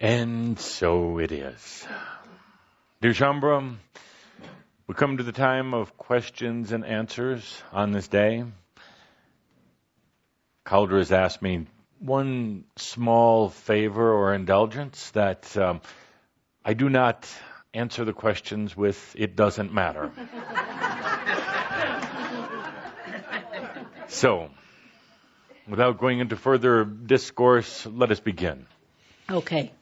And so it is. Dear Shambhala, we come to the time of questions and answers on this day. Cauldre has asked me one small favor or indulgence that I do not answer the questions with "it doesn't matter." So, without going into further discourse, let us begin. Okay.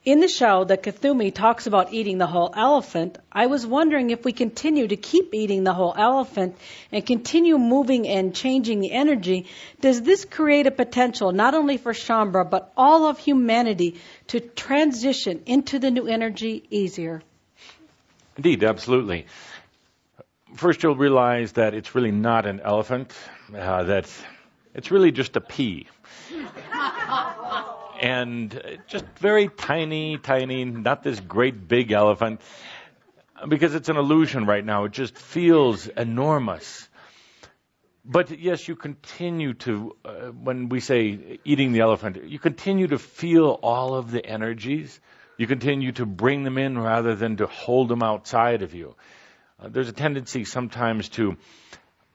In the show, the Kuthumi talks about eating the whole elephant. I was wondering if we continue to keep eating the whole elephant and continue moving and changing the energy, does this create a potential not only for Shambhala, but all of humanity to transition into the new energy easier? Indeed, absolutely. First, you'll realize that it's really not an elephant, that it's really just a pea. And just very tiny, not this great big elephant, because it's an illusion right now. It just feels enormous. But yes, you continue to, when we say eating the elephant, you continue to feel all of the energies. You continue to bring them in rather than to hold them outside of you. There's a tendency sometimes to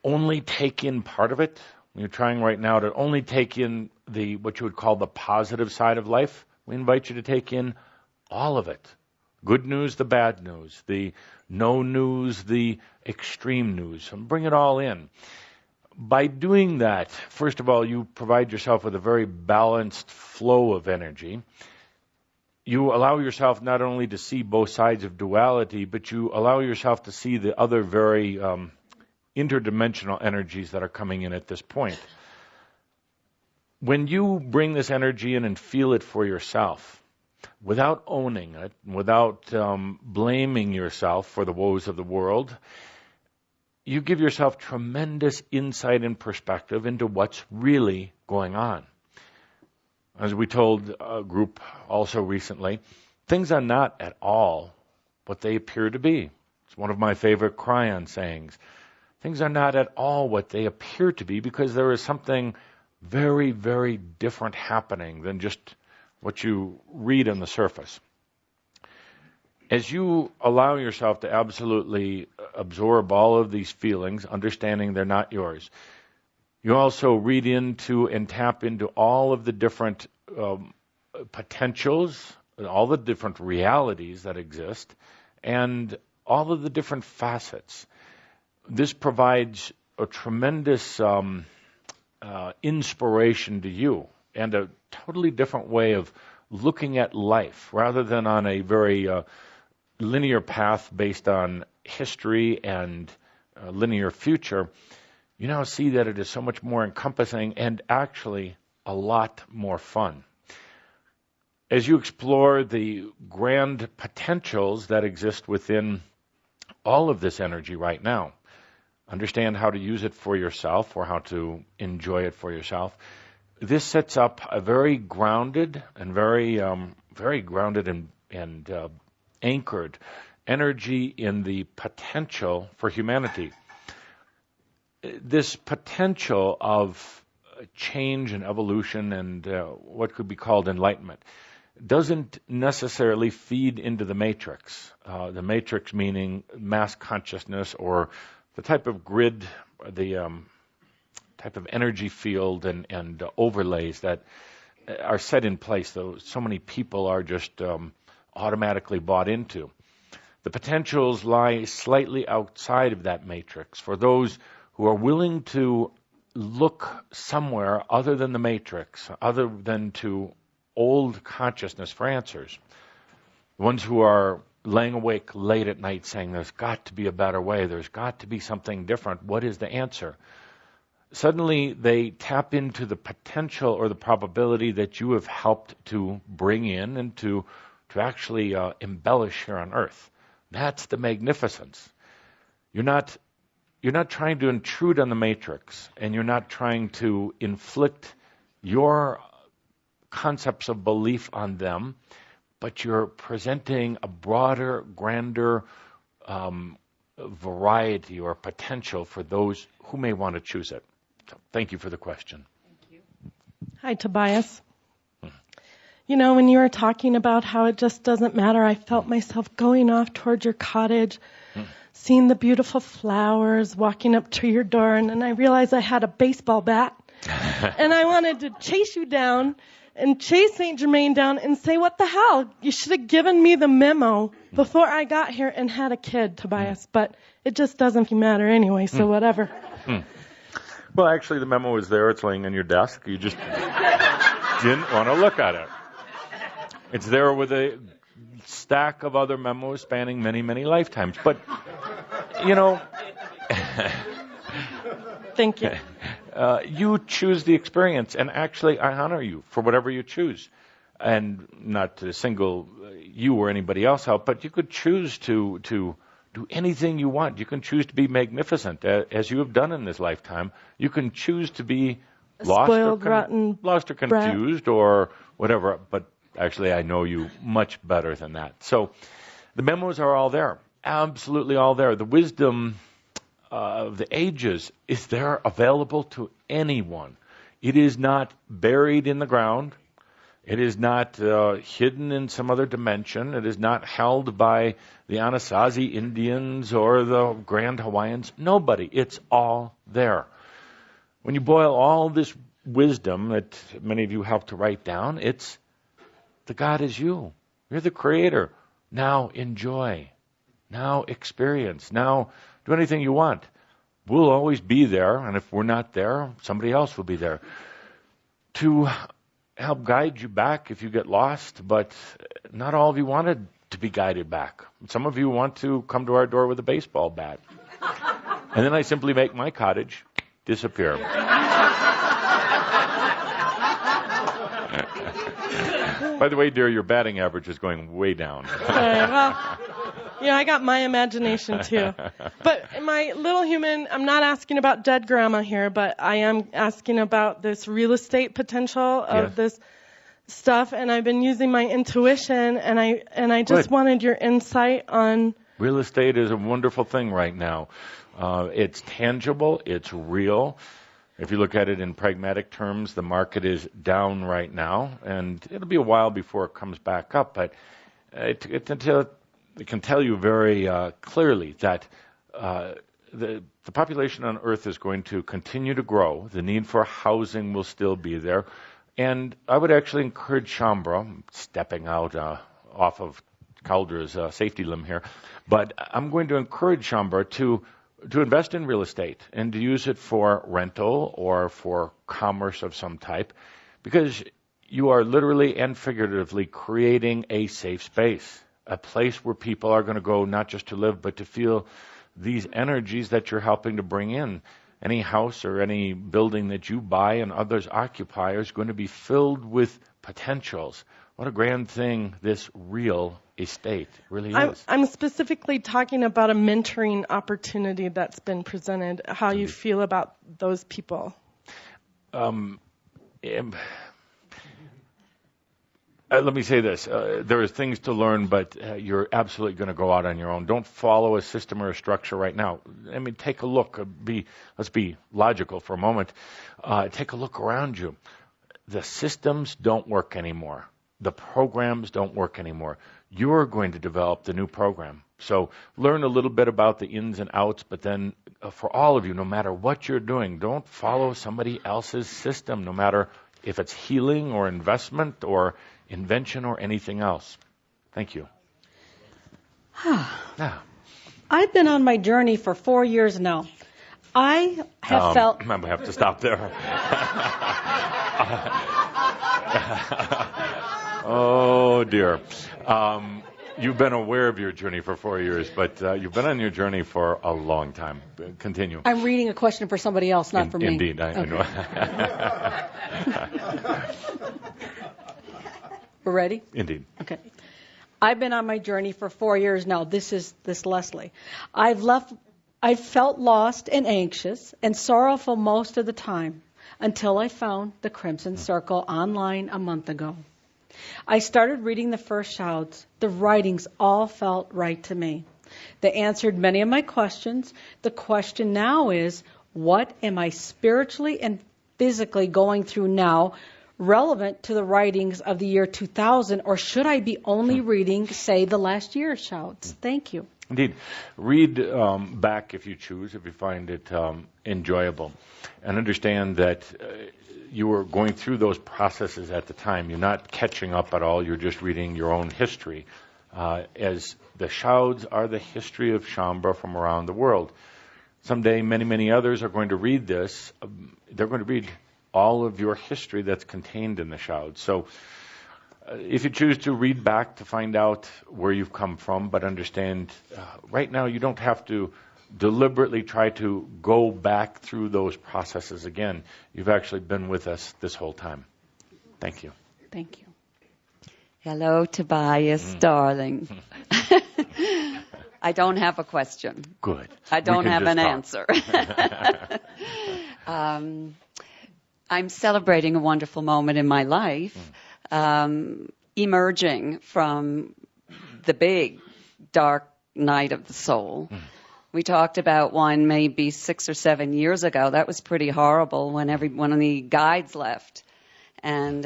only take in part of it. You're trying right now to only take in what you would call the positive side of life. We invite you to take in all of it. Good news, the bad news, the no news, the extreme news. And bring it all in. By doing that, first of all, you provide yourself with a very balanced flow of energy. You allow yourself not only to see both sides of duality, but you allow yourself to see the other very interdimensional energies that are coming in at this point. When you bring this energy in and feel it for yourself, without owning it, without blaming yourself for the woes of the world, you give yourself tremendous insight and perspective into what's really going on. As we told a group also recently, things are not at all what they appear to be. It's one of my favorite Cryon sayings. Things are not at all what they appear to be because there is something very, very different happening than just what you read on the surface. As you allow yourself to absolutely absorb all of these feelings, understanding they're not yours, you also read into and tap into all of the different potentials, all the different realities that exist, and all of the different facets. This provides a tremendous inspiration to you and a totally different way of looking at life rather than on a very linear path based on history and linear future. You now see that it is so much more encompassing and actually a lot more fun. As you explore the grand potentials that exist within all of this energy right now, understand how to use it for yourself or how to enjoy it for yourself. This sets up a very grounded and very grounded and anchored energy in the potential for humanity. This potential of change and evolution and what could be called enlightenment doesn't necessarily feed into the matrix. The matrix meaning mass consciousness or the type of grid, the type of energy field and overlays that are set in place, though so many people are just automatically bought into. The potentials lie slightly outside of that matrix for those who are willing to look somewhere other than the matrix, other than to old consciousness for answers. The ones who are laying awake late at night saying there's got to be a better way, there's got to be something different, what is the answer? Suddenly they tap into the potential or the probability that you have helped to bring in and to actually embellish here on earth. That's the magnificence. You're not trying to intrude on the matrix, and you're not trying to inflict your concepts of belief on them, but you're presenting a broader, grander variety or potential for those who may want to choose it. So thank you for the question. Thank you. Hi, Tobias. when you were talking about how it just doesn't matter, I felt myself going off towards your cottage, seeing the beautiful flowers, walking up to your door, and then I realized I had a baseball bat. And I wanted to chase you down and chase St. Germain down and say, what the hell? You should have given me the memo before I got here and had a kid, Tobias. But it just doesn't matter anyway, so whatever. Well, actually, the memo is there. It's laying on your desk. You just didn't want to look at it. It's there with a stack of other memos spanning many, many lifetimes. But, Thank you. You choose the experience, and actually, I honor you for whatever you choose. And not to single you or anybody else out, but you could choose to do anything you want. You can choose to be magnificent, as you have done in this lifetime. You can choose to be spoiled, rotten, lost or confused or whatever. But actually, I know you much better than that. So the memos are all there, absolutely all there. The wisdom of the ages is there, available to anyone. It is not buried in the ground. It is not hidden in some other dimension. It is not held by the Anasazi Indians or the Grand Hawaiians. Nobody. It's all there. When you boil all this wisdom that many of you helped to write down, it's the God is you. You're the creator. Now enjoy. Now experience. Now do anything you want. We'll always be there, and if we're not there, somebody else will be there to help guide you back if you get lost. But not all of you wanted to be guided back. Some of you want to come to our door with a baseball bat. And then I simply make my cottage disappear. By the way, dear, your batting average is going way down. I got my imagination too. But my little human, I'm not asking about dead grandma here, but I am asking about this real estate potential of this stuff. And I've been using my intuition, and I just wanted your insight on. Real estate is a wonderful thing right now. It's tangible. It's real. If you look at it in pragmatic terms, the market is down right now, and it'll be a while before it comes back up. But it can tell you very clearly that the population on Earth is going to continue to grow. The need for housing will still be there. And I would actually encourage Shambra, stepping out off of Caldra's safety limb here, but I'm going to encourage Shambra to invest in real estate and to use it for rental or for commerce of some type, because you are literally and figuratively creating a safe space, a place where people are going to go not just to live, but to feel these energies that you're helping to bring in. Any house or any building that you buy and others occupy is going to be filled with potentials. What a grand thing this real estate really is. I'm specifically talking about a mentoring opportunity that's been presented, how you feel about those people. Let me say this. There are things to learn, but you're absolutely going to go out on your own. Don't follow a system or a structure right now. I mean, take a look. Let's be logical for a moment. Take a look around you. The systems don't work anymore. The programs don't work anymore. You're going to develop the new program. So learn a little bit about the ins and outs, but then for all of you, no matter what you're doing, don't follow somebody else's system, no matter if it's healing or investment or invention or anything else. Thank you. I've been on my journey for 4 years now. I have felt... I have to stop there. Oh, dear. You've been aware of your journey for 4 years, but you've been on your journey for a long time. Continue. I'm reading a question for somebody else, not for me. Indeed, I know. We're ready? Indeed. Okay. I've been on my journey for 4 years now. This is Leslie. I've felt lost and anxious and sorrowful most of the time until I found the Crimson Circle online a month ago. I started reading the first shouts. The writings all felt right to me. They answered many of my questions. The question now is, what am I spiritually and physically going through now, relevant to the writings of the year 2000, or should I be only reading, say, the last year's shouts? Thank you. Indeed. Read back if you choose, if you find it enjoyable. And understand that you were going through those processes at the time. You're not catching up at all. You're just reading your own history. As the shouts are the history of Shaumbra from around the world. Someday, many, many others are going to read this. They're going to read all of your history that's contained in the shouts. So if you choose to read back to find out where you've come from, but understand right now you don't have to deliberately try to go back through those processes again. You've actually been with us this whole time. Thank you. Thank you. Hello, Tobias, darling. I don't have a question. Good. I don't have an answer. I'm celebrating a wonderful moment in my life, emerging from the big, dark night of the soul. We talked about one maybe 6 or 7 years ago. That was pretty horrible when one of the guides left. And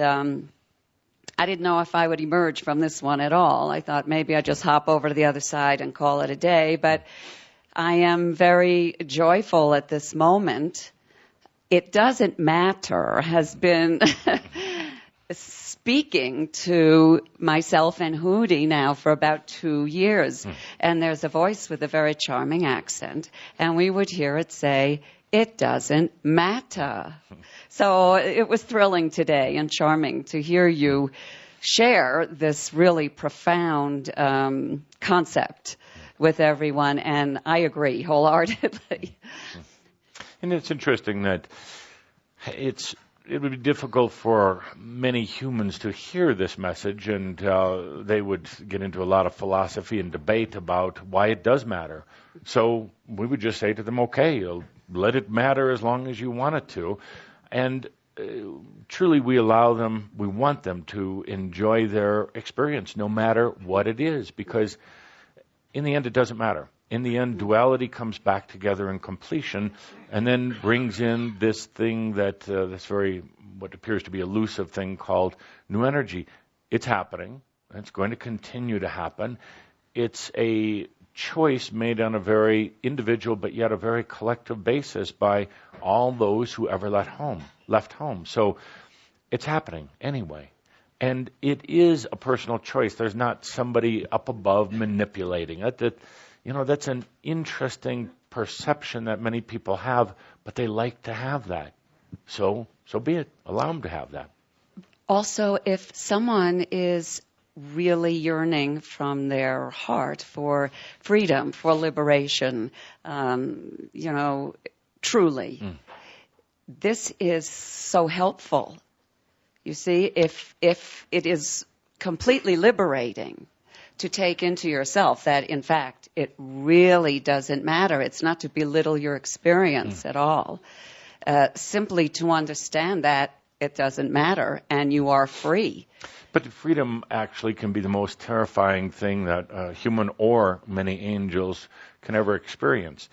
I didn't know if I would emerge from this one at all. I thought maybe I'd just hop over to the other side and call it a day. But I am very joyful at this moment. It Doesn't Matter has been speaking to myself and Hootie now for about 2 years. And there's a voice with a very charming accent. And we would hear it say, "It doesn't matter." So it was thrilling today and charming to hear you share this really profound concept with everyone. And I agree wholeheartedly. And it's interesting that it would be difficult for many humans to hear this message, and they would get into a lot of philosophy and debate about why it does matter. So we would just say to them, okay, let it matter as long as you want it to. And truly we want them to enjoy their experience no matter what it is, because in the end it doesn't matter. In the end, duality comes back together in completion and then brings in this thing this very, what appears to be elusive thing called new energy. It's happening. It's going to continue to happen. It's a choice made on a very individual but yet a very collective basis by all those who ever left home. So it's happening anyway. And it is a personal choice. There's not somebody up above manipulating it. That's an interesting perception that many people have, but they like to have that. So be it. Allow them to have that. Also, if someone is really yearning from their heart for freedom, for liberation, truly, this is so helpful. You see, if it is completely liberating to take into yourself that, in fact, it really doesn't matter. It's not to belittle your experience at all. Simply to understand that it doesn't matter and you are free. But freedom actually can be the most terrifying thing that a human or many angels can ever experience.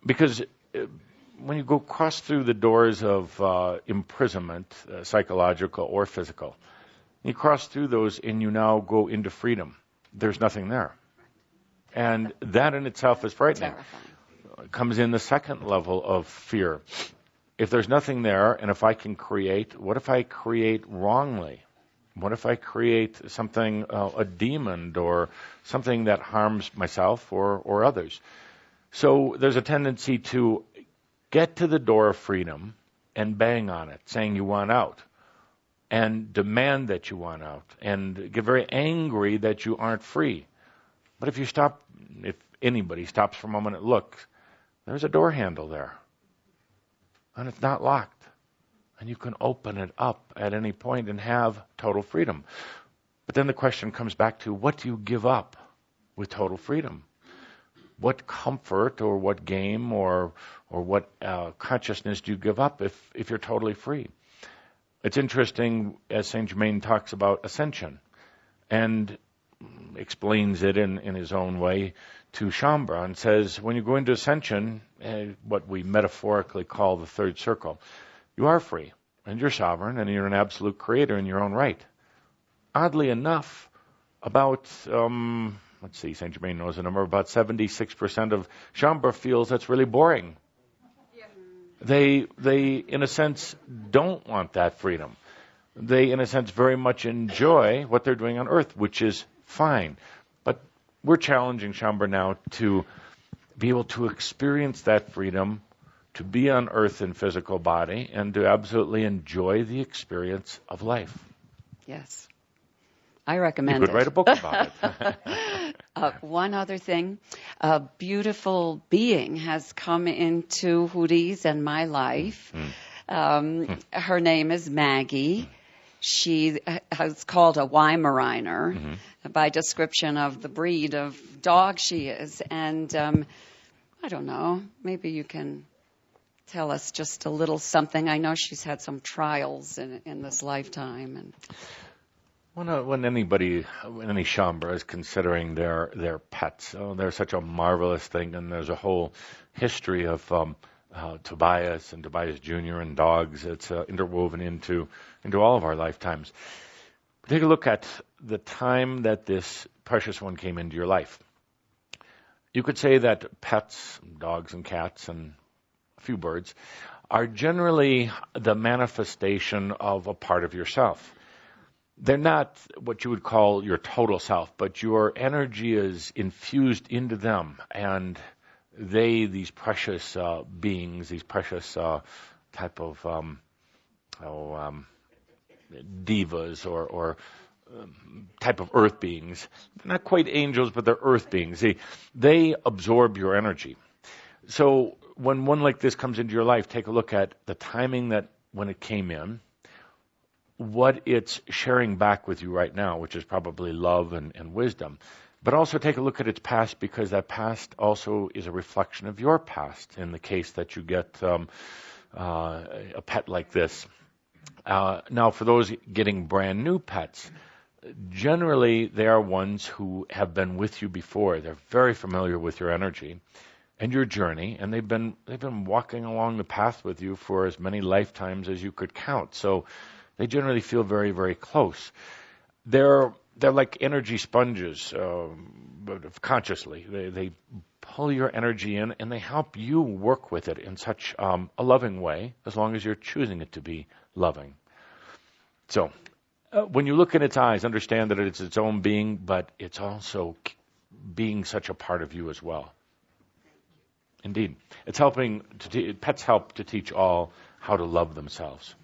Because when you go cross through the doors of imprisonment, psychological or physical, you cross through those and you now go into freedom. There's nothing there. And that in itself is frightening. Terrifying. It comes in the second level of fear. If there's nothing there, and if I can create, what if I create wrongly? What if I create something, a demon, or something that harms myself or others? So there's a tendency to get to the door of freedom and bang on it, saying you want out, and demand that you want out, and get very angry that you aren't free. But if anybody stops for a moment and looks, there's a door handle there, and it's not locked. And you can open it up at any point and have total freedom. But then the question comes back to, what do you give up with total freedom? What comfort or what game or what consciousness do you give up if you're totally free? It's interesting, as Saint Germain talks about ascension and explains it in his own way to Shaumbra, and says, when you go into ascension, what we metaphorically call the third circle, you are free. and you're sovereign, and you're an absolute creator in your own right. Oddly enough, about, let's see, St. Germain knows the number, about 76% of Chambre feels that's really boring. They, in a sense, don't want that freedom. They, in a sense, very much enjoy what they're doing on Earth, which is fine. But we're challenging Chambre now to be able to experience that freedom, to be on Earth in physical body, and to absolutely enjoy the experience of life. Yes. I recommend you could it. write a book about it. One other thing, a beautiful being has come into Hootie's and my life. Her name is Maggie. She is called a Weimaraner by description of the breed of dog she is. And I don't know, maybe you can tell us just a little something. I know she's had some trials in this lifetime. And when any Chambre is considering their pets, they're such a marvelous thing, and there's a whole history of Tobias and Tobias Jr. and dogs. It's interwoven into all of our lifetimes. Take a look at the time that this precious one came into your life. You could say that pets, dogs and cats and a few birds, are generally the manifestation of a part of yourself. They're not what you would call your total self, but your energy is infused into them, and these precious beings, these precious type of divas or type of earth beings, they're not quite angels, but they're earth beings. They absorb your energy. So when one like this comes into your life, take a look at the timing that when it came in, what it's sharing back with you right now, which is probably love and wisdom. But also take a look at its past, because that past also is a reflection of your past in the case that you get a pet like this. Now, for those getting brand new pets, generally they are ones who have been with you before. They're very familiar with your energy and your journey, and they've been walking along the path with you for as many lifetimes as you could count. So they generally feel very, very close. They're like energy sponges, but consciously. They pull your energy in, and they help you work with it in such a loving way, as long as you're choosing it to be loving. So when you look in its eyes, understand that it's its own being, but it's also being such a part of you as well. Indeed. It's helping pets help to teach all how to love themselves.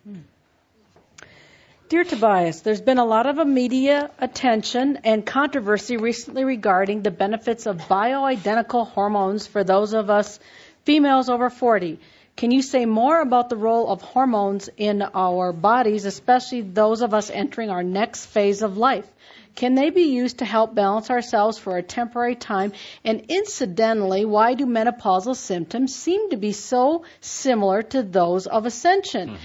Dear Tobias, there's been a lot of media attention and controversy recently regarding the benefits of bioidentical hormones for those of us females over 40. Can you say more about the role of hormones in our bodies, especially those of us entering our next phase of life? Can they be used to help balance ourselves for a temporary time? And incidentally, why do menopausal symptoms seem to be so similar to those of ascension?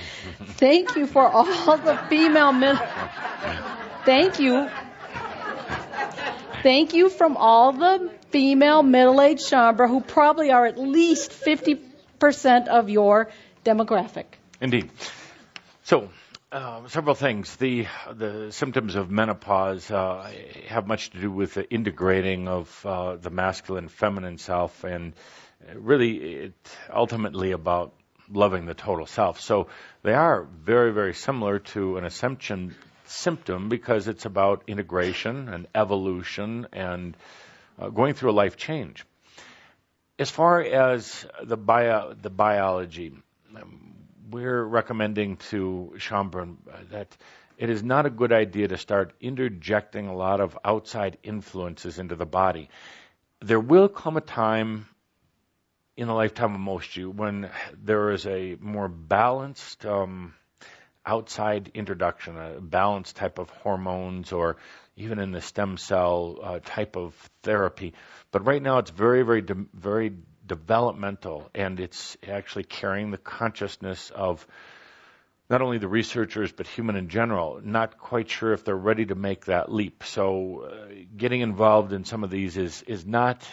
Thank you for all the female Thank you from all the female middle-aged Chambre who probably are at least 50% of your demographic. Indeed. So, several things. The symptoms of menopause have much to do with the integrating of the masculine feminine self, and really it's ultimately about loving the total self. So they are very, very similar to an ascension symptom, because it's about integration and evolution and going through a life change. As far as the biology, we're recommending to Chambre that it is not a good idea to start interjecting a lot of outside influences into the body. There will come a time in the lifetime of most of you when there is a more balanced outside introduction, a balanced type of hormones, or even in the stem cell type of therapy. But right now it's very, very, very developmental, and it's actually carrying the consciousness of not only the researchers but human in general. Not quite sure if they're ready to make that leap. So getting involved in some of these is not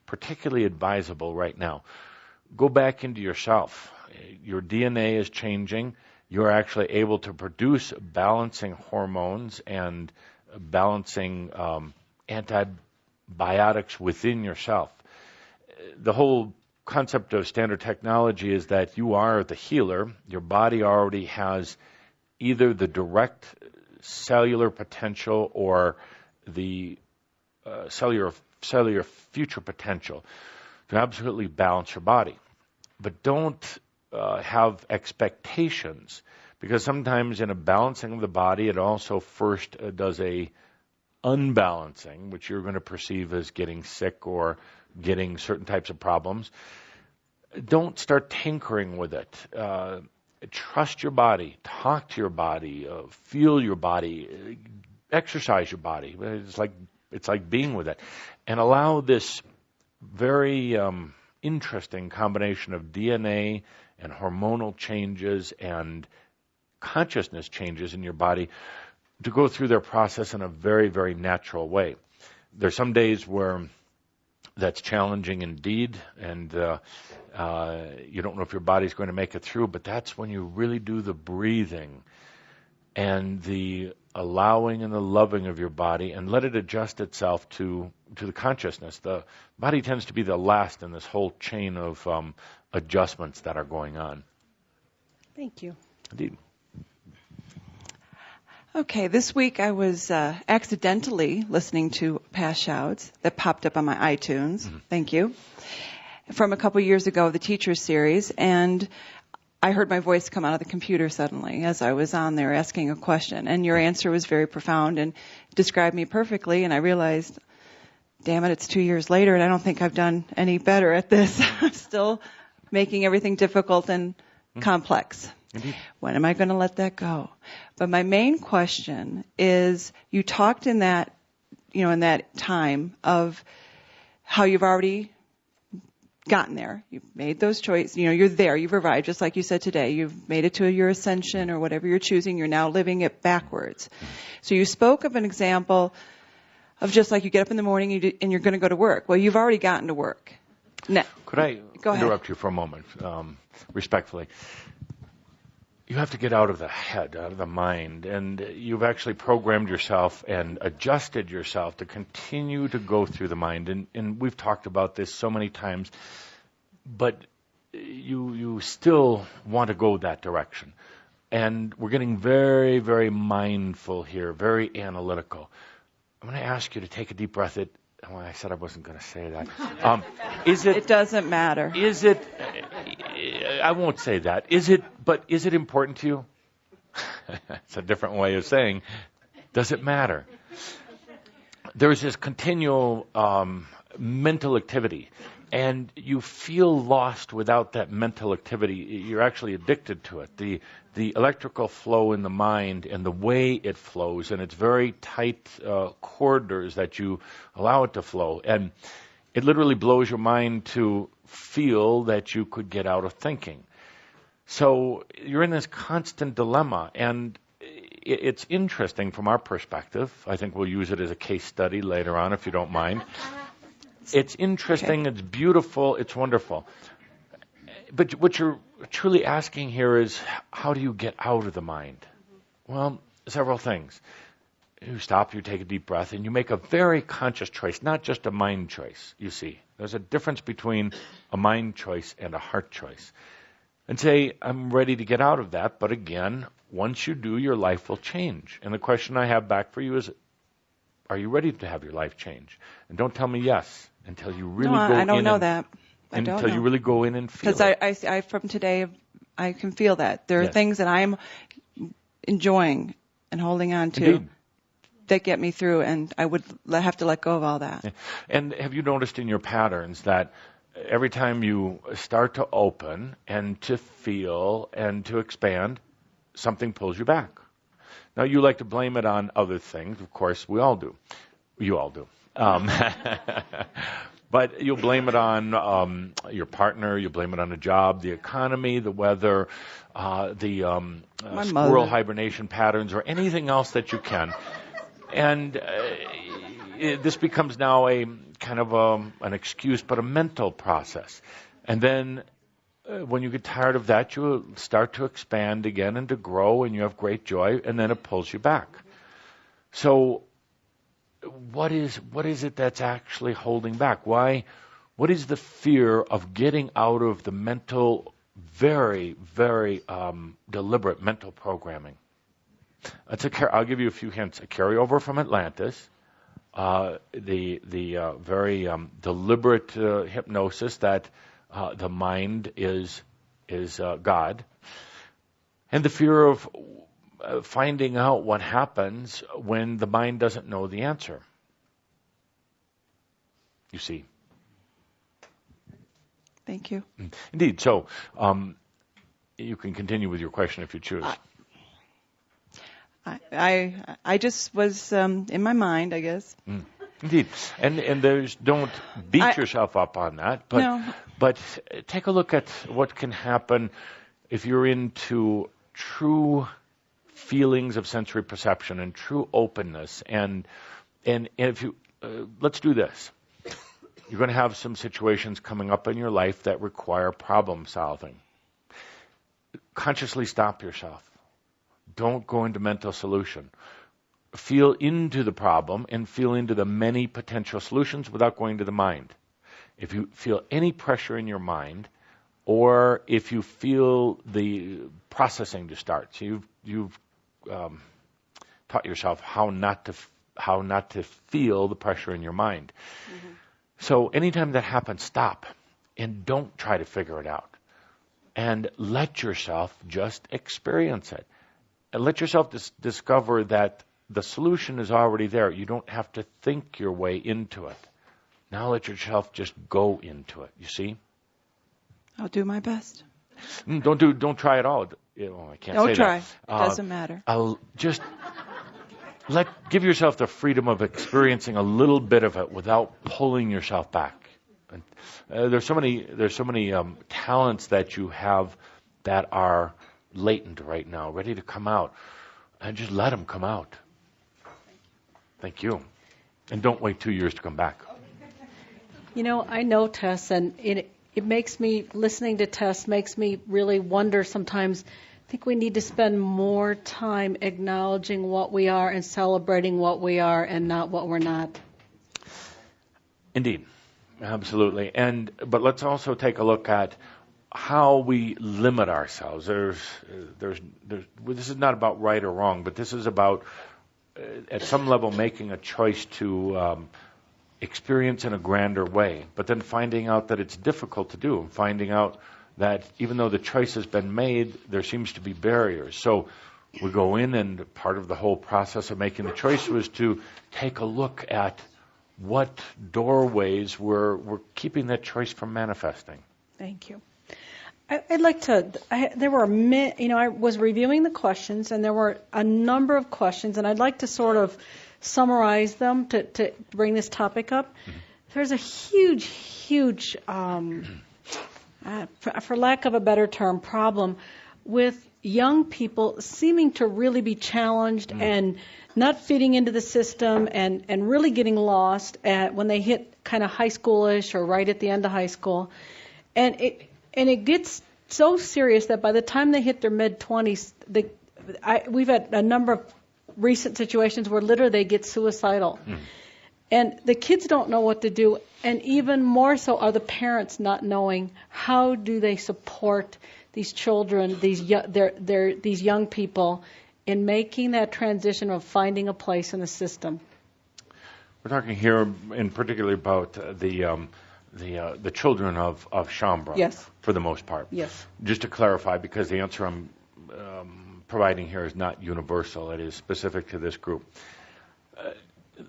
particularly advisable right now. Go back into yourself. Your DNA is changing. you're actually able to produce balancing hormones and balancing antibiotics within yourself. The whole concept of standard technology is that you are the healer. Your body already has either the direct cellular potential or the cellular future potential to absolutely balance your body. But don't have expectations, because sometimes in a balancing of the body, it also first does a unbalancing, which you're going to perceive as getting sick or getting certain types of problems. Don't start tinkering with it. Trust your body. Talk to your body. Feel your body. Exercise your body. It's like being with it, and allow this very interesting combination of DNA and hormonal changes and consciousness changes in your body to go through their process in a very, very natural way. There's some days where that's challenging indeed, and you don't know if your body's going to make it through, but that's when you really do the breathing and the allowing and the loving of your body and let it adjust itself to the consciousness. The body tends to be the last in this whole chain of adjustments that are going on. Thank you. Indeed. Okay, this week I was accidentally listening to past shouts that popped up on my iTunes. Mm-hmm. Thank you. From a couple years ago, the Teacher Series, and I heard my voice come out of the computer suddenly as I was on there asking a question, and your answer was very profound and described me perfectly, and I realized, damn it, it's 2 years later, and I don't think I've done any better at this. I'm still making everything difficult and complex. Indeed. When am I going to let that go? But my main question is, you talked in that, in that time of how you've already gotten there. You've made those choices. You're there. You've arrived, just like you said today. You've made it to your ascension or whatever you're choosing. You're now living it backwards. So you spoke of an example of just like you get up in the morning and you're going to go to work. Well, you've already gotten to work. Now, could I interrupt you for a moment, respectfully? You have to get out of the head, out of the mind, and you've actually programmed yourself and adjusted yourself to continue to go through the mind. And we've talked about this so many times, but you still want to go that direction. And we're getting very, very mindful here, very analytical. I'm going to ask you to take a deep breath. I said I wasn't going to say that. It doesn't matter. Is it? I won't say that. But is it important to you? It's a different way of saying, does it matter? There's this continual mental activity, and you feel lost without that mental activity. You're actually addicted to it. The electrical flow in the mind and the way it flows, and it's very tight corridors that you allow it to flow. And it literally blows your mind to feel that you could get out of thinking. So you're in this constant dilemma, and it's interesting from our perspective. I think we'll use it as a case study later on, if you don't mind. It's interesting, okay. It's beautiful, it's wonderful. But what you're truly asking here is, how do you get out of the mind? Well, several things. You stop, you take a deep breath, and you make a very conscious choice, not just a mind choice, you see. There's a difference between a mind choice and a heart choice. And say, I'm ready to get out of that, but again, once you do, your life will change. And the question I have back for you is, are you ready to have your life change? And don't tell me yes until you really go in. I don't know that. Until you really go in and feel it. Because I from today, I can feel that. There are things that I'm enjoying and holding on to. Indeed. That get me through, and I would have to let go of all that. And have you noticed in your patterns that every time you start to open and to feel and to expand, something pulls you back? Now, you like to blame it on other things. Of course, we all do. You all do. But you'll blame it on your partner, you blame it on a job, the economy, the weather, the squirrel hibernation patterns, or anything else that you can. And this becomes now a kind of an excuse, but a mental process. And then when you get tired of that, you start to expand again and to grow, and you have great joy, and then it pulls you back. So what is it that's actually holding back? What is the fear of getting out of the mental, very, very deliberate mental programming? I'll give you a few hints. A carryover from Atlantis, the very deliberate hypnosis that the mind is God, and the fear of finding out what happens when the mind doesn't know the answer. You see. Thank you. Indeed. So you can continue with your question if you choose. I just was in my mind, I guess. Indeed. And don't beat yourself up on that, but take a look at what can happen if you're into true feelings of sensory perception and true openness. And if you let's do this. You're going to have some situations coming up in your life that require problem solving. Consciously stop yourself. Don't go into mental solution. Feel into the problem and feel into the many potential solutions without going to the mind. If you feel any pressure in your mind, or if you feel the processing to start, so you've taught yourself how not to feel the pressure in your mind. Mm-hmm. So anytime that happens, stop and don't try to figure it out. And let yourself just experience it. And let yourself discover that the solution is already there. You don't have to think your way into it. Now let yourself just go into it. You see? I'll do my best. Don't try at all. I can't don't say try. that. It doesn't matter. I'll just give yourself the freedom of experiencing a little bit of it without pulling yourself back. There's so many talents that you have that are latent right now, ready to come out, and just let them come out. Thank you, and don't wait 2 years to come back. I know Tess, and it makes me, listening to Tess makes me really wonder sometimes. I think we need to spend more time acknowledging what we are and celebrating what we are and not what we're not. Indeed, absolutely. But let's also take a look at how we limit ourselves. This is not about right or wrong, but this is about, at some level, making a choice to experience in a grander way, but then finding out that it's difficult to do, finding out that even though the choice has been made, there seems to be barriers. So we go in, and part of the whole process of making the choice was to take a look at what doorways were keeping that choice from manifesting. Thank you. I'd like to, I was reviewing the questions, and there were a number of questions, and I'd like to sort of summarize them to bring this topic up. Mm-hmm. There's a huge for lack of a better term, problem with young people seeming to really be challenged and not fitting into the system and really getting lost when they hit kind of high schoolish or right at the end of high school. And it gets so serious that by the time they hit their mid-20s, we've had a number of recent situations where literally they get suicidal. And the kids don't know what to do, and even more so are the parents not knowing how do they support these children, these young people, in making that transition of finding a place in the system. We're talking here in particular about the children of Shaumbra, yes, for the most part. Yes. Just to clarify, because the answer I'm providing here is not universal; it is specific to this group.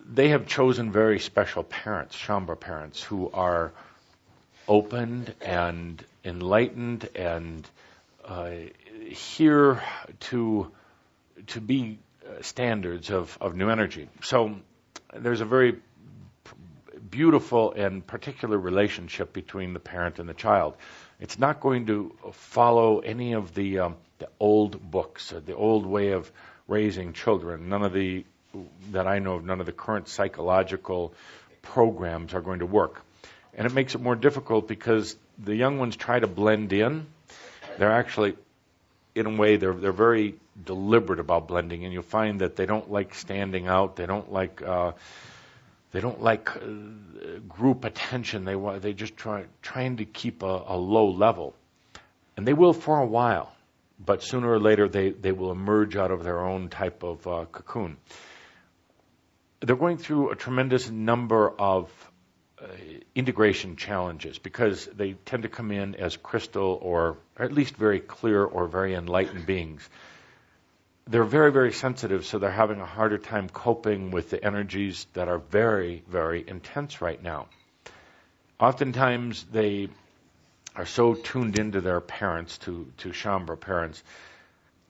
They have chosen very special parents, Shaumbra parents, who are opened and enlightened and here to be standards of new energy. So there's a very beautiful and particular relationship between the parent and the child. It's not going to follow any of the old books, the old way of raising children. None of the current psychological programs are going to work. And it makes it more difficult because the young ones try to blend in. They're actually, in a way, they're very deliberate about blending, and you'll find that they don't like standing out. They don't like group attention. They just trying to keep a low level, and they will for a while. But sooner or later, they will emerge out of their own type of cocoon. They're going through a tremendous number of integration challenges because they tend to come in as crystal or at least very clear or very enlightened beings. They're very, very sensitive, so they're having a harder time coping with the energies that are very, very intense right now. Oftentimes, they are so tuned into their parents, to Shambra parents,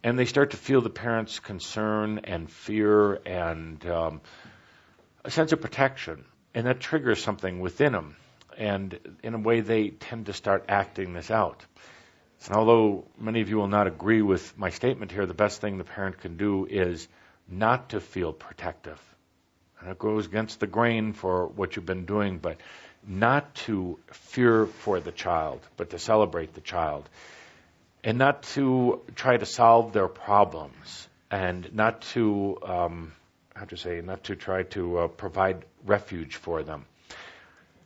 and they start to feel the parents' concern and fear and a sense of protection, and that triggers something within them, and in a way they tend to start acting this out. And although many of you will not agree with my statement here, the best thing the parent can do is not to feel protective. And it goes against the grain for what you've been doing, but not to fear for the child, but to celebrate the child. And not to try to solve their problems, and not to, not to try to provide refuge for them.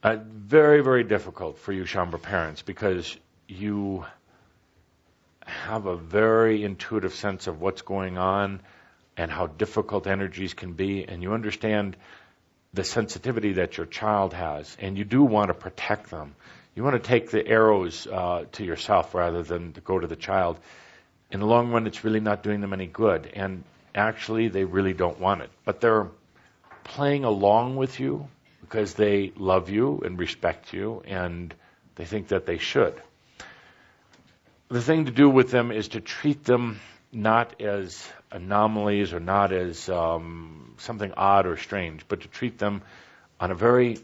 Very, very difficult for you Shambra parents, because you have a very intuitive sense of what's going on and how difficult energies can be, and you understand the sensitivity that your child has, and you do want to protect them. You want to take the arrows to yourself rather than to go to the child. In the long run, it's really not doing them any good, and actually they really don't want it. But they're playing along with you because they love you and respect you, and they think that they should. The thing to do with them is to treat them not as anomalies or not as something odd or strange, but to treat them on a very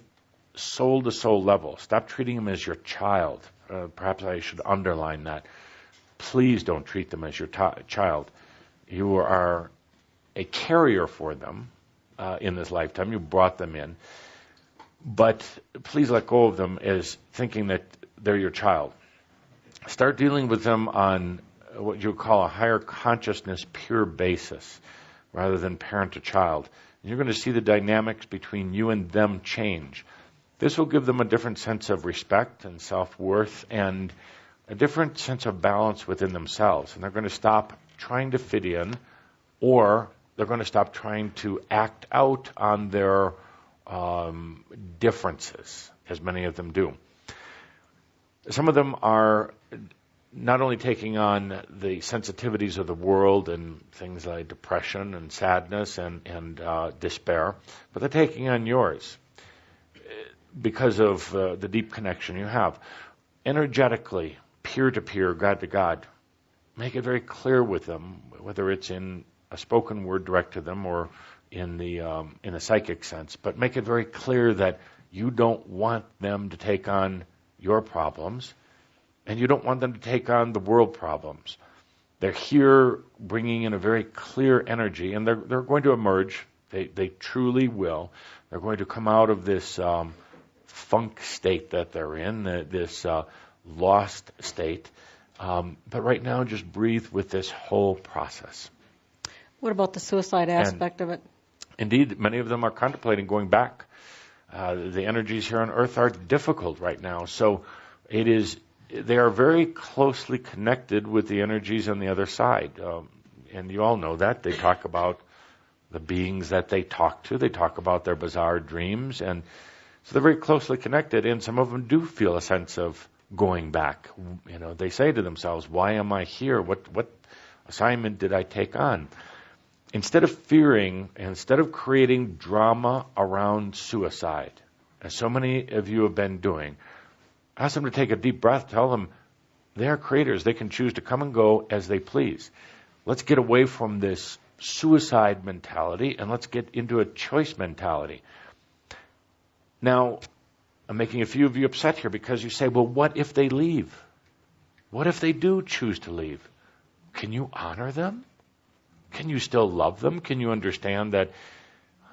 soul-to-soul level. Stop treating them as your child. Perhaps I should underline that. Please don't treat them as your child. You are a carrier for them in this lifetime. You brought them in. But please let go of them as thinking that they're your child. Start dealing with them on what you call a higher consciousness pure basis rather than parent to child. And you're going to see the dynamics between you and them change. This will give them a different sense of respect and self-worth and a different sense of balance within themselves. And they're going to stop trying to fit in, or they're going to stop trying to act out on their differences, as many of them do. Some of them are not only taking on the sensitivities of the world and things like depression and sadness and despair, but they're taking on yours because of the deep connection you have. Energetically, peer-to-peer, God-to-God, make it very clear with them, whether it's in a spoken word direct to them or in a psychic sense, but make it very clear that you don't want them to take on your problems, and you don't want them to take on the world problems. They're here bringing in a very clear energy, and they're going to emerge. They truly will. They're going to come out of this funk state that they're in, this lost state. But right now, just breathe with this whole process. What about the suicide aspect of it? Indeed, many of them are contemplating going back. The energies here on Earth are difficult right now, so they are very closely connected with the energies on the other side. And you all know that. They talk about the beings that they talk to. They talk about their bizarre dreams. And so they're very closely connected, and some of them do feel a sense of going back. You know, they say to themselves, why am I here? What assignment did I take on? Instead of fearing, instead of creating drama around suicide, as so many of you have been doing, ask them to take a deep breath. Tell them they are creators. They can choose to come and go as they please. Let's get away from this suicide mentality and let's get into a choice mentality. Now, I'm making a few of you upset here because you say, well, what if they leave? What if they do choose to leave? Can you honor them? Can you still love them? Can you understand that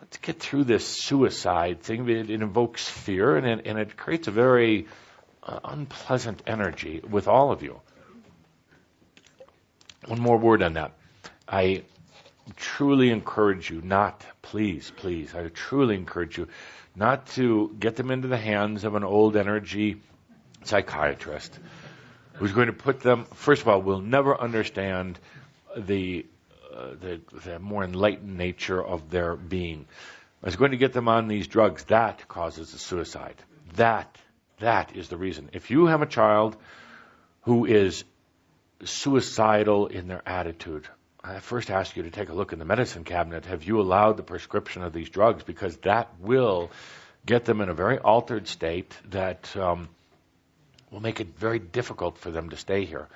let's get through this suicide thing? It invokes fear, and it creates a very unpleasant energy with all of you. One more word on that. I truly encourage you not, please, I truly encourage you not to get them into the hands of an old energy psychiatrist who's going to put them, first of all, will never understand the more enlightened nature of their being. Is going to get them on these drugs. That causes the suicide. That is the reason. If you have a child who is suicidal in their attitude, I first ask you to take a look in the medicine cabinet. Have you allowed the prescription of these drugs? Because that will get them in a very altered state that will make it very difficult for them to stay here.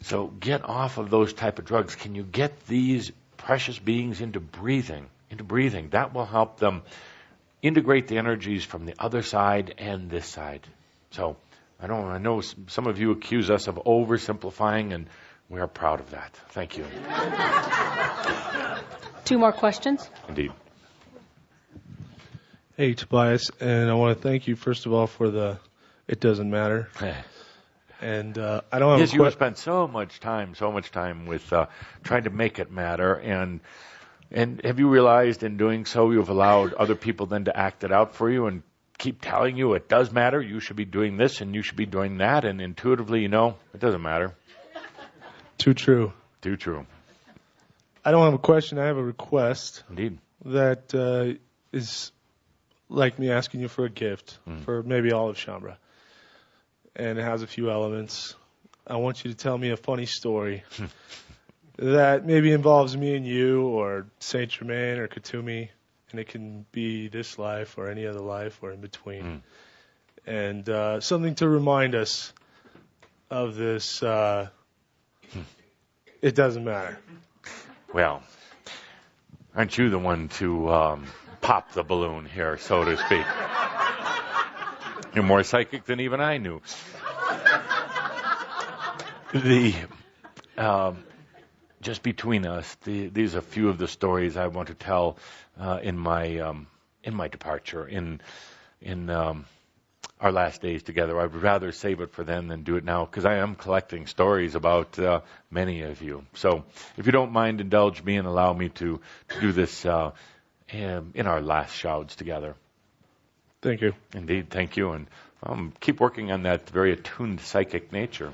So get off of those type of drugs. Can you get these precious beings into breathing? That will help them integrate the energies from the other side and this side. So I know some of you accuse us of oversimplifying, and we are proud of that. Thank you. 2 more questions. Indeed. Hey, Tobias, and I want to thank you, first of all, for the It Doesn't Matter. And I don't have yes, you have spent so much time with trying to make it matter, and have you realized in doing so you've allowed other people then to act it out for you and keep telling you it does matter, you should be doing this and you should be doing that, and intuitively you know it doesn't matter. Too true. Too true. I don't have a question, I have a request. Indeed. That is like me asking you for a gift for maybe all of Shambra. And it has a few elements. I want you to tell me a funny story that maybe involves me and you, or Saint Germain or Katumi, and it can be this life or any other life or in between. And something to remind us of this, it doesn't matter. Well, aren't you the one to pop the balloon here, so to speak? You're more psychic than even I knew. Just between us, these are a few of the stories I want to tell in my departure, in our last days together. I would rather save it for then than do it now, because I am collecting stories about many of you. So if you don't mind, indulge me and allow me to do this in our last shouds together. Thank you. Indeed, thank you. And keep working on that very attuned psychic nature.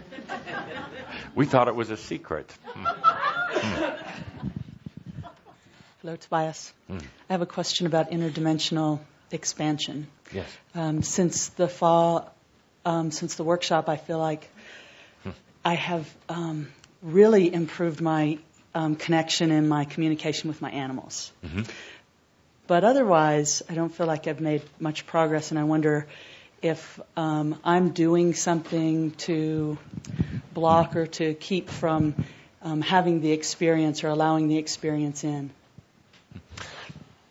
We thought it was a secret. Hello, Tobias. I have a question about interdimensional expansion. Yes. Since the fall, since the workshop, I feel like I have really improved my connection and my communication with my animals. But otherwise, I don't feel like I've made much progress, and I wonder if I'm doing something to block or to keep from having the experience or allowing the experience in.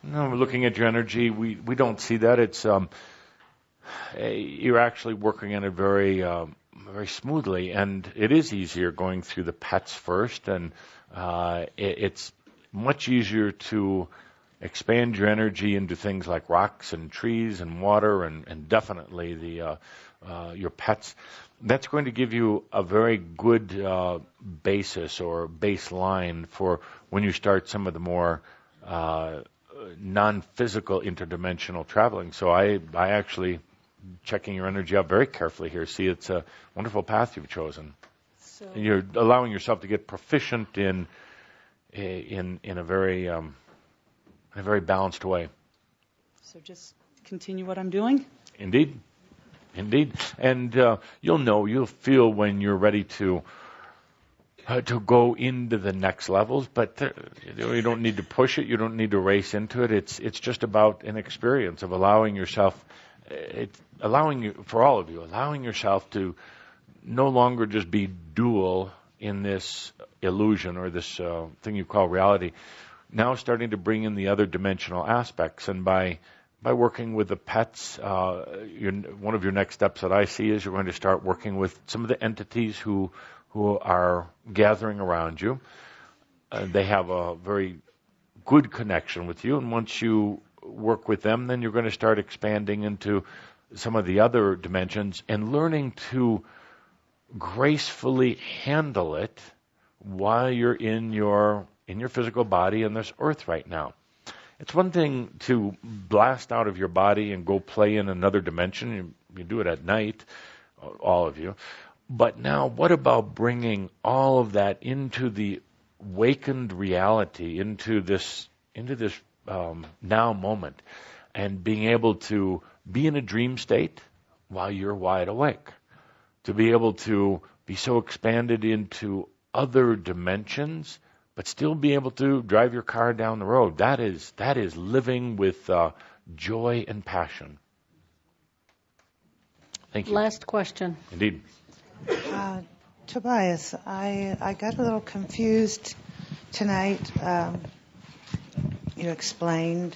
No, looking at your energy, we don't see that. It's you're actually working on it very very smoothly, and it is easier going through the pets first, and it's much easier to expand your energy into things like rocks and trees and water, and definitely your pets. That's going to give you a very good basis or baseline for when you start some of the more non-physical interdimensional traveling. So I actually, checking your energy out very carefully here, see it's a wonderful path you've chosen. So, and you're allowing yourself to get proficient in a very balanced way. So just continue what I'm doing? Indeed. And you'll feel when you're ready to go into the next levels, but you don't need to push it. You don't need to race into it. It's just about an experience of allowing yourself, allowing yourself to no longer just be dual in this illusion or this thing you call reality. Now starting to bring in the other dimensional aspects, and by working with the pets, one of your next steps that I see is you're going to start working with some of the entities who are gathering around you. They have a very good connection with you, and once you work with them, then you're going to start expanding into some of the other dimensions, and learning to gracefully handle it while you're in your physical body in this earth right now. It's one thing to blast out of your body and go play in another dimension. You do it at night, all of you. But now, what about bringing all of that into the awakened reality, into this now moment, and being able to be in a dream state while you're wide awake, to be able to be so expanded into other dimensions, but still be able to drive your car down the road. That is living with joy and passion. Thank you. Last question. Indeed. Tobias, I got a little confused tonight. You explained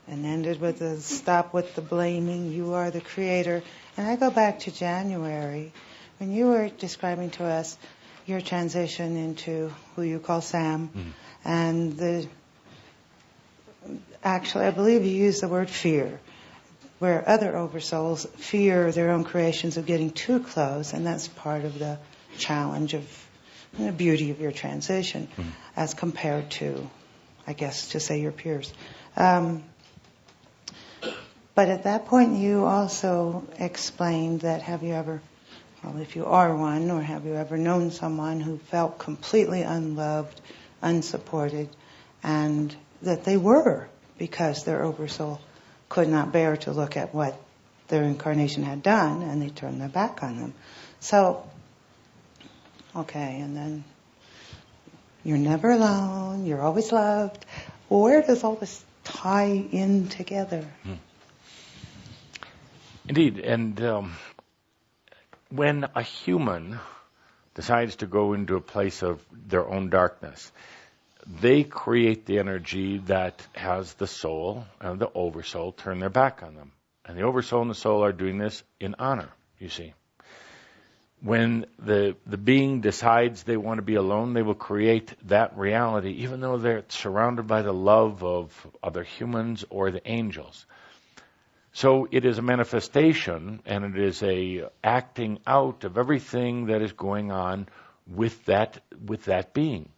and ended with a stop with the blaming. You are the creator. And I go back to January when you were describing to us your transition into who you call Sam. Mm-hmm. And actually, I believe you used the word fear, where other oversouls fear their own creations of getting too close, and that's part of the challenge of the beauty of your transition, mm-hmm. as compared to, I guess, to say your peers. But at that point, you also explained that have you ever, well, if you are one, or have you ever known someone who felt completely unloved, unsupported, and that they were, because their oversoul could not bear to look at what their incarnation had done, and they turned their back on them. So, okay, and then you're never alone, you're always loved. Where does all this tie in together? Indeed, and when a human decides to go into a place of their own darkness, they create the energy that has the soul and the oversoul turn their back on them. And the oversoul and the soul are doing this in honor, you see. When the being decides they want to be alone, they will create that reality, even though they're surrounded by the love of other humans or the angels. So it is a manifestation, and it is a acting out of everything that is going on with that being.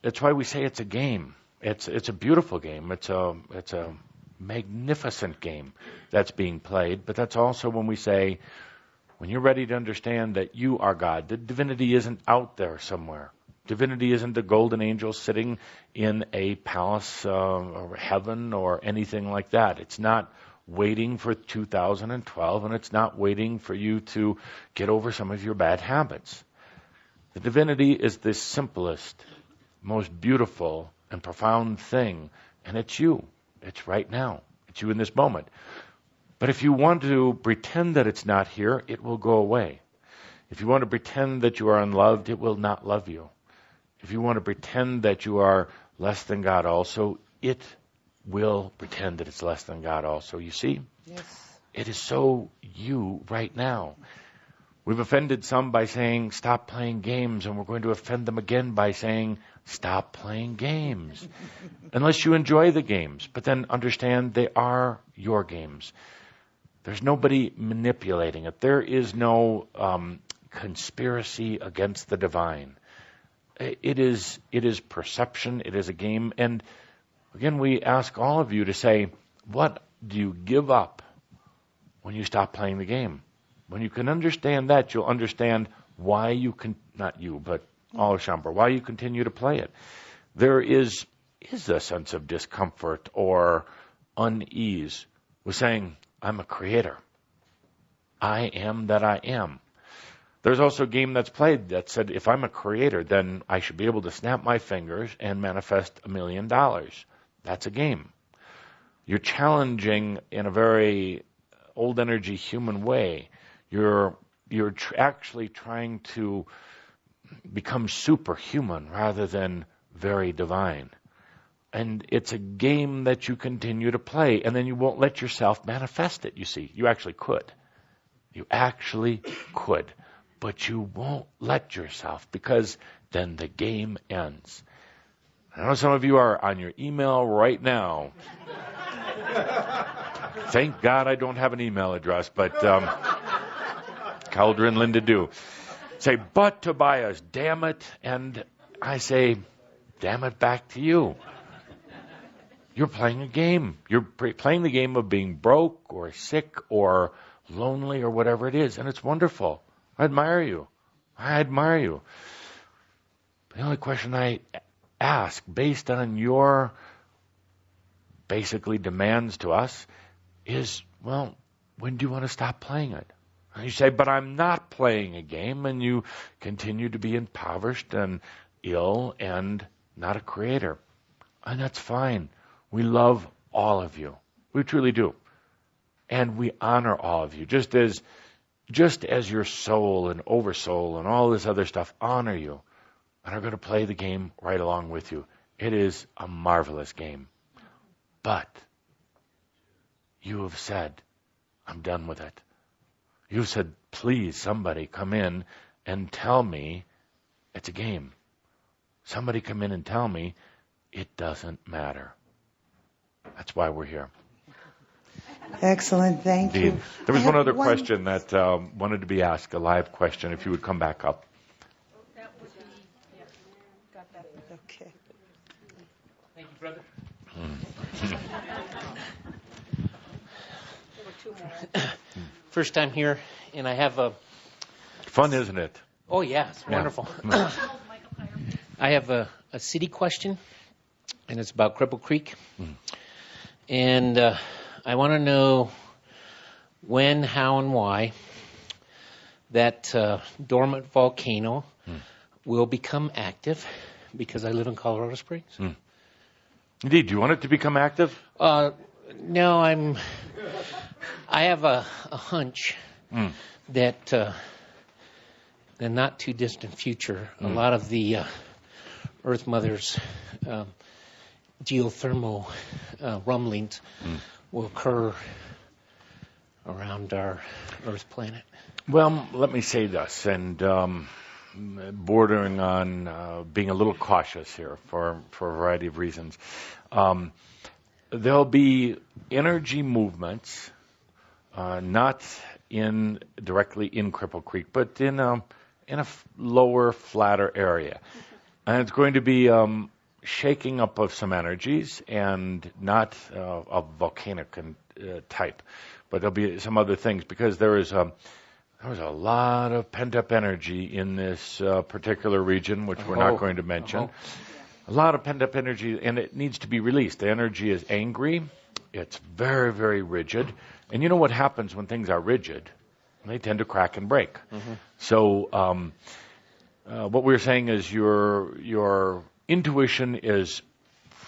That's why we say it's a game. It's a beautiful game. It's a magnificent game that's being played. But that's also when we say, when you're ready to understand that you are God, that divinity isn't out there somewhere. Divinity isn't the golden angel sitting in a palace or heaven or anything like that. It's not waiting for 2012, and it's not waiting for you to get over some of your bad habits. The divinity is the simplest, most beautiful and profound thing, and it's you. It's right now. It's you in this moment. But if you want to pretend that it's not here, it will go away. If you want to pretend that you are unloved, it will not love you. If you want to pretend that you are less than God also, it will pretend that it's less than God also. You see? Yes. It is so you right now. We've offended some by saying, stop playing games, and we're going to offend them again by saying, stop playing games. Unless you enjoy the games. But then understand they are your games. There's nobody manipulating it. There is no conspiracy against the divine. It is perception. It is a game. And again, we ask all of you to say, what do you give up when you stop playing the game? When you can understand that, you'll understand why you can, not you, but all of Shambhala, why you continue to play it. There is a sense of discomfort or unease with saying, I'm a creator. I am that I am. There's also a game that's played that said, if I'm a creator, then I should be able to snap my fingers and manifest $1 million. That's a game. You're challenging in a very old energy human way. You're actually trying to become superhuman rather than very divine. And it's a game that you continue to play, and then you won't let yourself manifest it, you see. You actually could. You actually could. But you won't let yourself, because then the game ends. I know some of you are on your email right now Thank God I don't have an email address, but Calder and Linda do. Say, but Tobias, damn it. And I say, damn it back to you. You're playing a game. You're playing the game of being broke or sick or lonely or whatever it is, and it's wonderful. I admire you. I admire you. The only question I ask, based on your basically demands to us, is, well, when do you want to stop playing it? And you say, but I'm not playing a game, and you continue to be impoverished and ill and not a creator. And that's fine. We love all of you. We truly do. And we honor all of you, just as your soul and oversoul and all this other stuff honor you and are going to play the game right along with you. It is a marvelous game. But you have said, I'm done with it. You said, please, somebody come in and tell me it's a game. Somebody come in and tell me it doesn't matter. That's why we're here. Excellent, thank you. There was one other question that wanted to be asked, a live question, if you would come back up. Okay. Thank you, brother. First time here, and I have a... Fun, isn't it? Oh, yeah, it's wonderful. I have a city question, and it's about Cripple Creek. And I want to know when, how, and why that dormant volcano will become active, because I live in Colorado Springs. Indeed. Do you want it to become active? No, I have a hunch that in the not too distant future, a lot of the Earth Mother's geothermal rumblings will occur around our Earth planet. Well, let me say this, and bordering on being a little cautious here for a variety of reasons. There'll be energy movements, not directly in Cripple Creek, but in a lower, flatter area. And it's going to be shaking up of some energies, and not of volcanic type, but there'll be some other things, because there was a lot of pent-up energy in this particular region, which we're not going to mention. A lot of pent-up energy, and it needs to be released. The energy is angry. It's very, very rigid. And you know what happens when things are rigid? They tend to crack and break. So what we're saying is your intuition is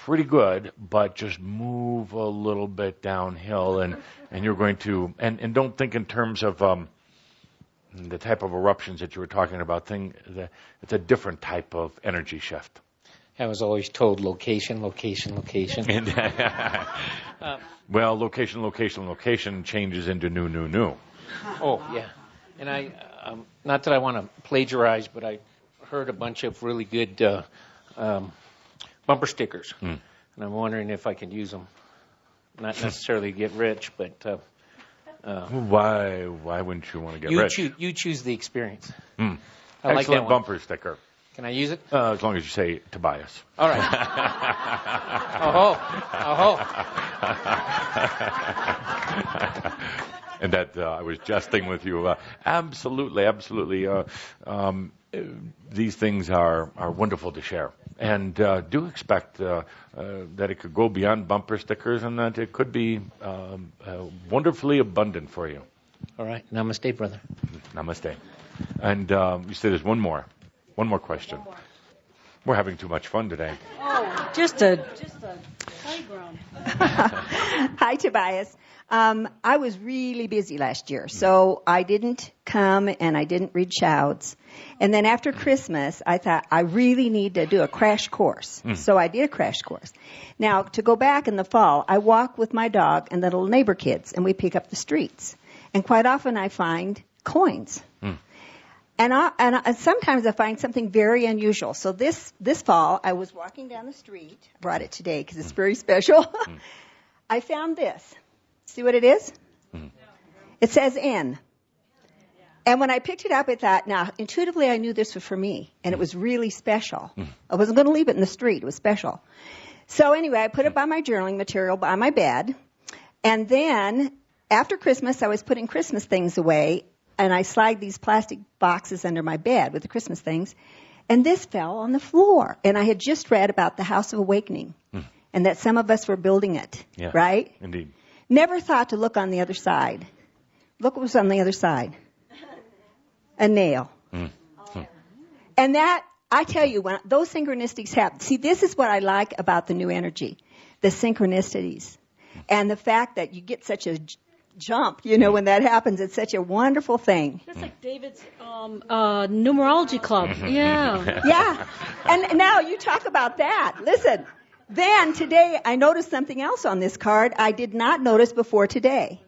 pretty good, but just move a little bit downhill, and you're going to, and don't think in terms of the type of eruptions that you were talking about. It's a different type of energy shift. I was always told location. Well, location changes into new. Oh, yeah. And I, not that I want to plagiarize, but I heard a bunch of really good bumper stickers. And I'm wondering if I could use them. Not necessarily get rich, but... Why wouldn't you want to get rich? You choose the experience. I like that Excellent one. bumper sticker. Can I use it? As long as you say Tobias. All right. And that I was jesting with you. Absolutely. These things are wonderful to share. And do expect that it could go beyond bumper stickers, and that it could be wonderfully abundant for you. All right. Namaste, brother. Namaste. And you said there's one more question. We're having too much fun today. Oh, just a playground. Hi, Tobias. I was really busy last year, so I didn't come and I didn't read shouts. And then after Christmas, I thought I really need to do a crash course. So I did a crash course. Now, to go back in the fall, I walk with my dog and the little neighbor kids, and we pick up the streets. And quite often I find coins. And sometimes I find something very unusual. So this fall, I was walking down the street. I brought it today because it's very special. I found this. See what it is? It says N. And when I picked it up, I thought, now, intuitively, I knew this was for me, and it was really special. I wasn't going to leave it in the street. It was special. So anyway, I put it by my journaling material, by my bed, and then after Christmas, I was putting Christmas things away, and I slide these plastic boxes under my bed with the Christmas things, and this fell on the floor. And I had just read about the House of Awakening, and that some of us were building it, right? Indeed. Never thought to look on the other side. Look what was on the other side. A nail. And that, I tell you, when those synchronicities happen, see, this is what I like about the new energy, the synchronicities. And the fact that you get such a jump, when that happens, it's such a wonderful thing. That's like David's numerology club. Yeah. Yeah. And now you talk about that. Listen, then today I noticed something else on this card I did not notice before today.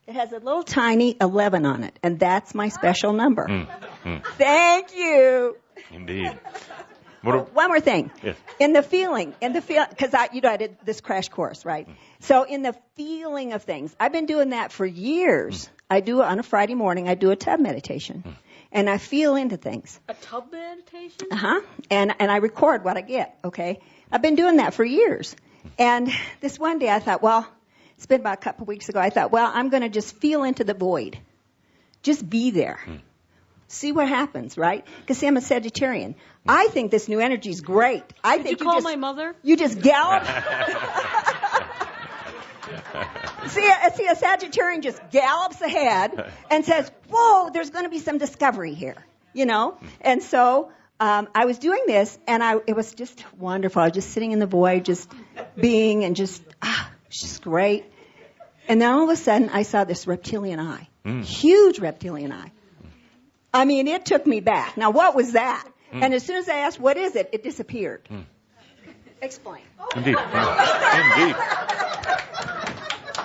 It has a little tiny 11 on it, and that's my special number. Thank you. Indeed. One more thing. Yes. In the feeling, because I did this crash course, right? So in the feeling of things, I've been doing that for years. I do it on a Friday morning. I do a tub meditation, and I feel into things. A tub meditation? And I record what I get. Okay. I've been doing that for years, and this one day I thought, well, it's been about a couple of weeks ago. I thought, well, I'm going to just feel into the void, just be there. See what happens, right? Because see, I'm a Sagittarian. I think this new energy is great. I think you call my mother? You just gallop. see, a Sagittarian just gallops ahead and says, whoa, there's going to be some discovery here, And so I was doing this, and it was just wonderful. I was just sitting in the void, just being, and just great. And then all of a sudden, I saw this reptilian eye, huge reptilian eye. I mean, it took me back. Now, what was that? And as soon as I asked, what is it? It disappeared. Explain. Indeed.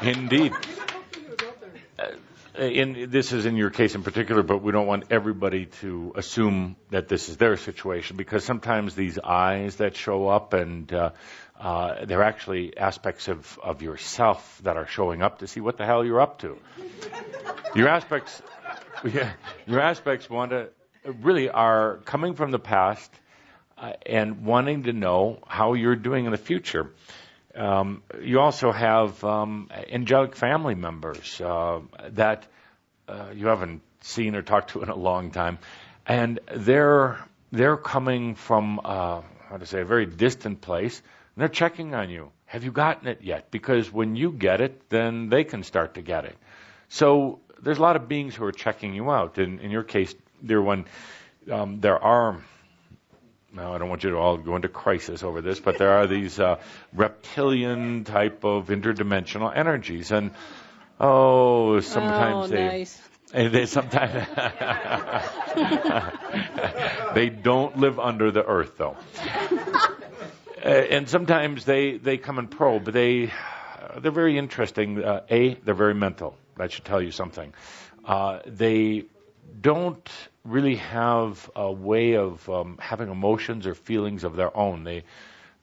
Indeed. This is in your case in particular, but we don't want everybody to assume that this is their situation, because sometimes these eyes that show up, and they're actually aspects of yourself that are showing up to see what the hell you're up to. Your aspects really are coming from the past and wanting to know how you're doing in the future. You also have angelic family members that you haven't seen or talked to in a long time, and they're coming from a very distant place, and they're checking on you. Have you gotten it yet? Because when you get it, then they can start to get it. So there's a lot of beings who are checking you out. In your case, dear one, there are, now I don't want you to all go into crisis over this, but there are these reptilian type of interdimensional energies. And, sometimes they sometimes they don't live under the earth, though. And sometimes they come and probe. They're very interesting. They're very mental. That should tell you something. They don't really have a way of having emotions or feelings of their own.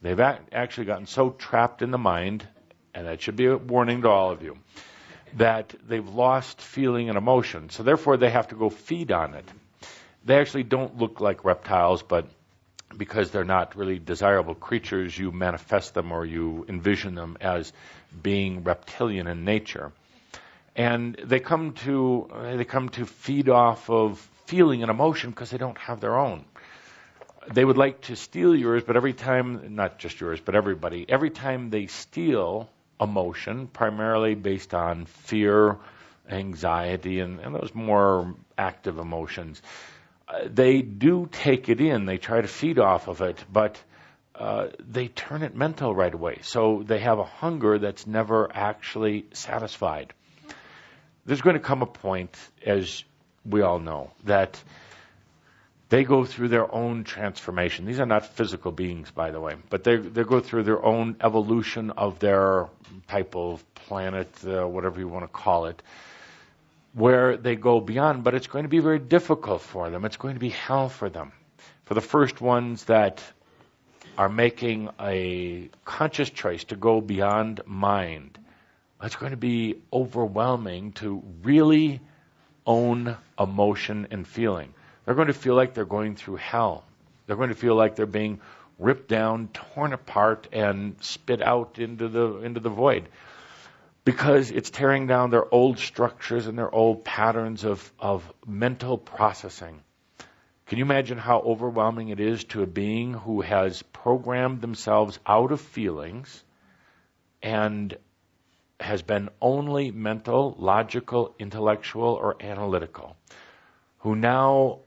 They've actually gotten so trapped in the mind, and that should be a warning to all of you, that they've lost feeling and emotion. So therefore, they have to go feed on it. They actually don't look like reptiles, but because they're not really desirable creatures, you manifest them or you envision them as being reptilian in nature. And they come to feed off of feeling and emotion because they don't have their own. They would like to steal yours, but every time, not just yours, but everybody, every time they steal emotion, primarily based on fear, anxiety, and those more active emotions, they do take it in. They try to feed off of it, but they turn it mental right away. So they have a hunger that's never actually satisfied. There's going to come a point, as we all know, that they go through their own transformation. These are not physical beings, by the way, but they go through their own evolution of their type of planet, whatever you want to call it, where they go beyond, but it's going to be very difficult for them. It's going to be hell for them. For the first ones that are making a conscious choice to go beyond mind, it's going to be overwhelming to really own emotion and feeling. They're going to feel like they're going through hell. They're going to feel like they're being ripped down, torn apart, and spit out into the void, because it's tearing down their old structures and their old patterns of mental processing. Can you imagine how overwhelming it is to a being who has programmed themselves out of feelings and has been only mental, logical, intellectual, or analytical, who now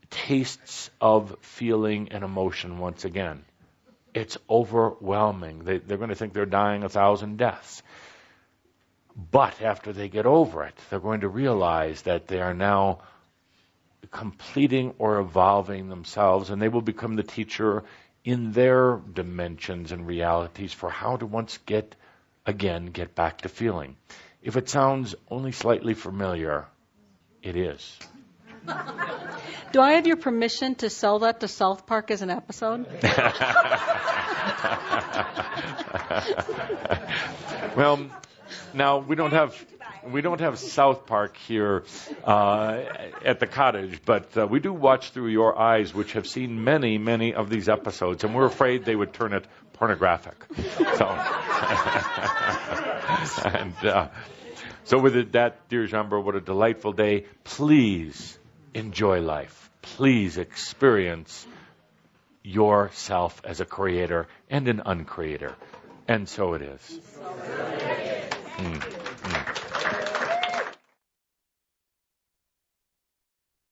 tastes of feeling and emotion once again? It's overwhelming. They're going to think they're dying 1,000 deaths. But after they get over it, they're going to realize that they are now completing or evolving themselves, and they will become the teacher in their dimensions and realities for how to once get back to feeling. If it sounds only slightly familiar, it is. Do I have your permission to sell that to South Park as an episode? Well, now we don't have South Park here at the cottage, but we do watch through your eyes, which have seen many, many of these episodes, and we're afraid they would turn it pornographic. So with that, dear Jean-Bert, what a delightful day. Please enjoy life. Please experience yourself as a creator and an uncreator. And so it is.